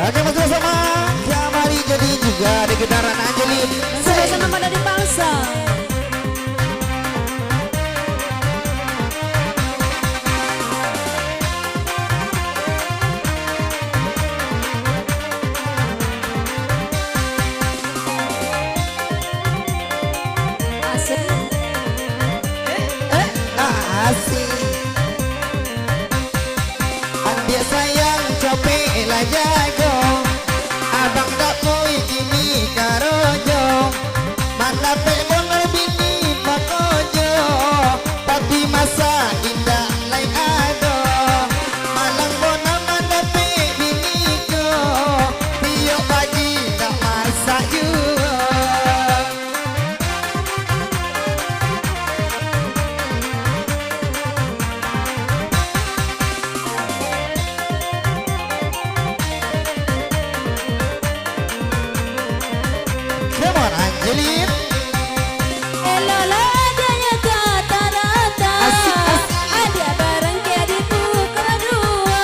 Oke mas sama Kamari jadi juga di getaran Angelin. Sama-sama pada dipasang. Asik. Dia sayang capek lah jago. Abang tak koi ini karojo. Mana pemon bini pakojo. Tapi masa indah lain ado. Malang bona mana pe bini ko. Pio pagi tak masak juga. Come on, Angelin. Elola adanya kata rata. Ada barang kayak di pukul dua.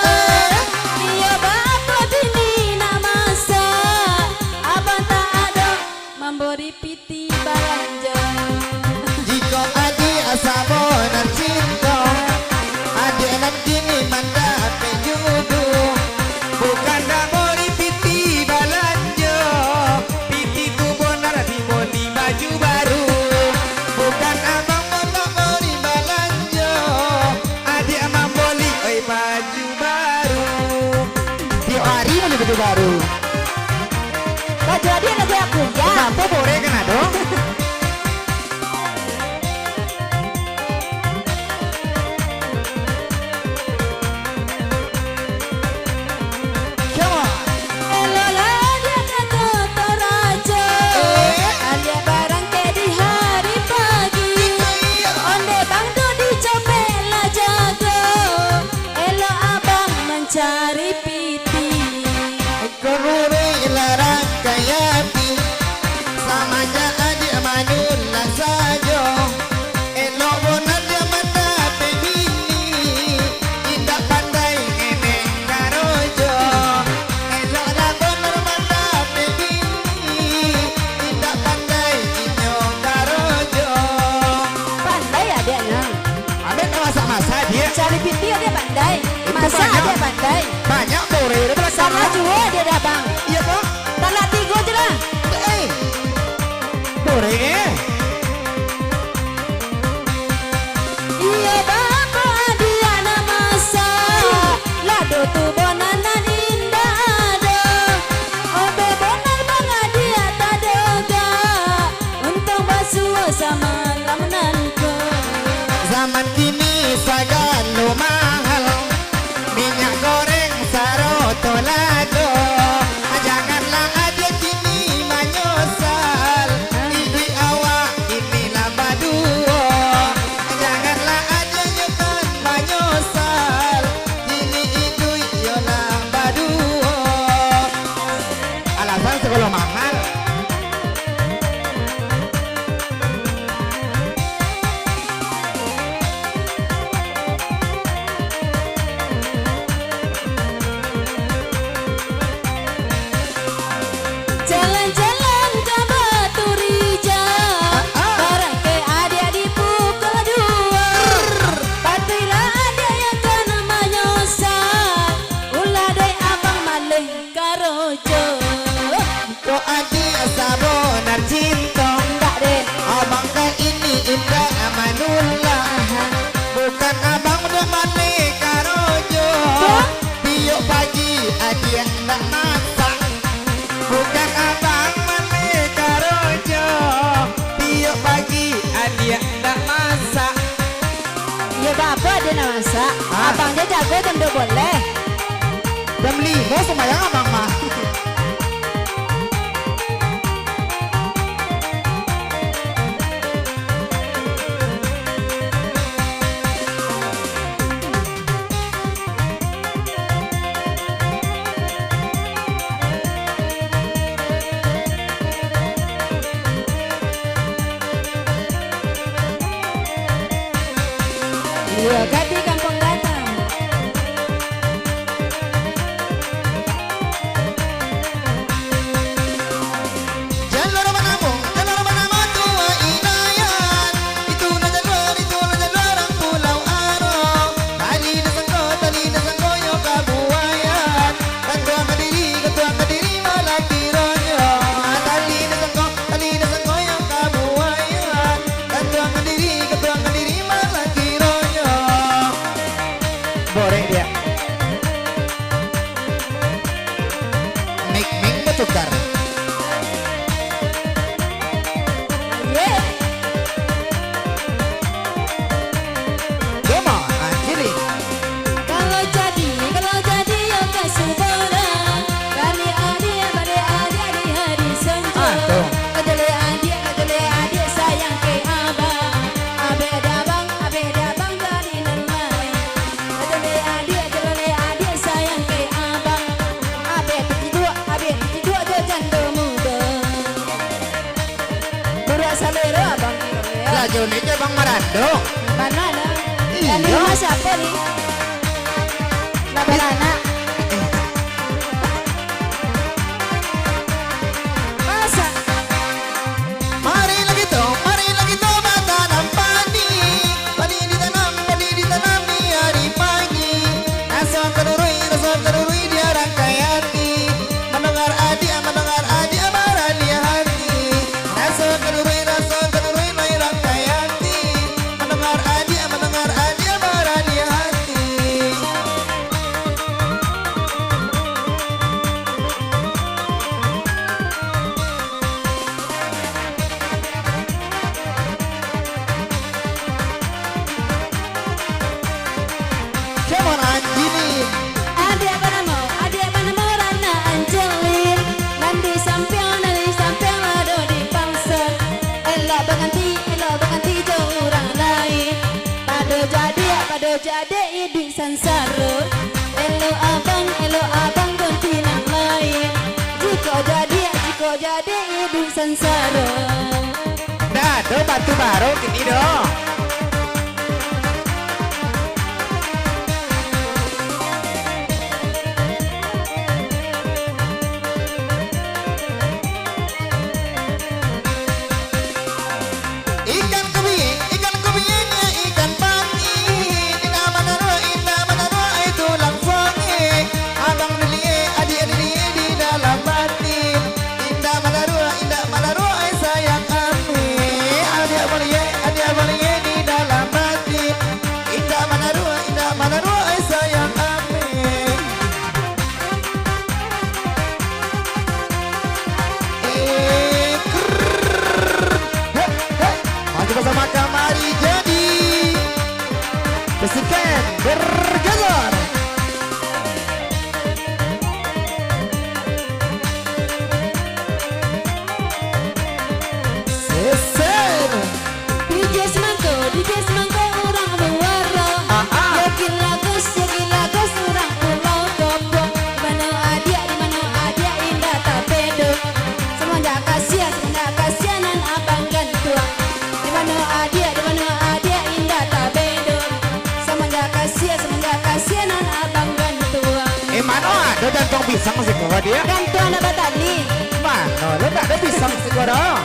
Dia bapak bini nak masak. Abang tak ada memberi piti belanja. Jika adik asal bonar cinta, adik nak kini manda pejudu. Bukan dah bori piti balanja, piti ku bonar dibeli baju baru. Bukan abang bonar bori balanja, adik amang beli baju baru. Tiap hari beli baju baru. Baju dia lagu aku ya. Kenapa boleh kena dong? Come on. Elola dia kata toraja. Ada barang kayak di hari pagi. Onde bang tu dicopet lah jago. Elo abang mencari piti. Kerure larang kayapi samanya adik manul lah saja. Elok bonar dia mata pebini, indah pandai enek karojo. Elok dah bonar mata pebini, indah pandai inyo karojo. Pandai adiknya. Ambil masak-masak dia. Cari piti dia pandai. Itu Masak banyak. dia pandai. Banyak bore dia belakang. Sama juga dia dah bang. Iya kok. Tak nak tiga je lah. Bore Iya bapak dia nak masak. Lado tu bonanan indah ada. Obe bonan bangga dia tak doga. Untung basuh sama lamunanku. zaman kini sagalo mahal, minyak goreng saroto lado. Janganlah ada kini menyesal, idui awak ini lamba duo. Janganlah ada nyekan menyesal, kini idui yo lamba duo. Alasan sekolah mahal. Jalan-jalan ke Batu Rija. Barang ke adik di pukul dua. Patilah adik yang kena menyesal. Ulah deh abang malih karojo. Kau adik sabonar cinta, Tak deh. abang kau ini indah amanullah. Bukan abang udah mane karojo. Tiap pagi adik nak masak. Bukan abang mane karojo. Tiap pagi adik nak masak. Ya bapak dia nak masak. Abang dia jago tentu boleh. Jam 5 sembahyang abang mah. Iya, Gadi Kampung Datang. tukar. Yeah. Come on, Anjili. Kalau jadi ya kasubara kali adik pada adik di hari senja. Tuh. Kadele adik sayang ke abang. Abe ada bang jadi nan main. Kadele adik sayang ke abang. Abe piti dua do jando muda. Buru salero abang. Lah Joni Bang Marando. Mana? Iya. Ini mas siapa nih? Banana. Masa? Mari lagi toh bertanam padi. Padi ditanam di hari pagi. Rasa terurui dia rangkaiati. Mendengar adik amarah dia hati. Rasa terurui mai rangkaiati. Mendengar adik amarah dia hati. Come on Anjini. Adik apa nama Rana Angelin. Nanti sampiang lado di pangsa. Elok berganti jauh orang lain. Pado jadi di sansaro. Elok abang ganti yang lain. Jiko jadi di sansaro. Dah, do batu baru gini dong. Ikan kebiyennya ikan pati. Indah menaro itu langsungnya. Abang delie, adik delie di dalam batin. Indah menaro sayang kami. Adik delie di dalam batin. Indah menaro sayang kami. Maju bersama Kamari jadi besikan bergelar. Sesen. DJ semangko orang muara. Yakin lagus orang pulau Dopo. Di mana adia indah tak bedo. Semenjak kasihanan abang gantua. Di mana adia indah tak bedo. Semenjak kasihanan abang gantua. Mano ada dan tong pisang masih gua dia. Gantua na batali. Mano, lo tak ada pisang masih gua dong.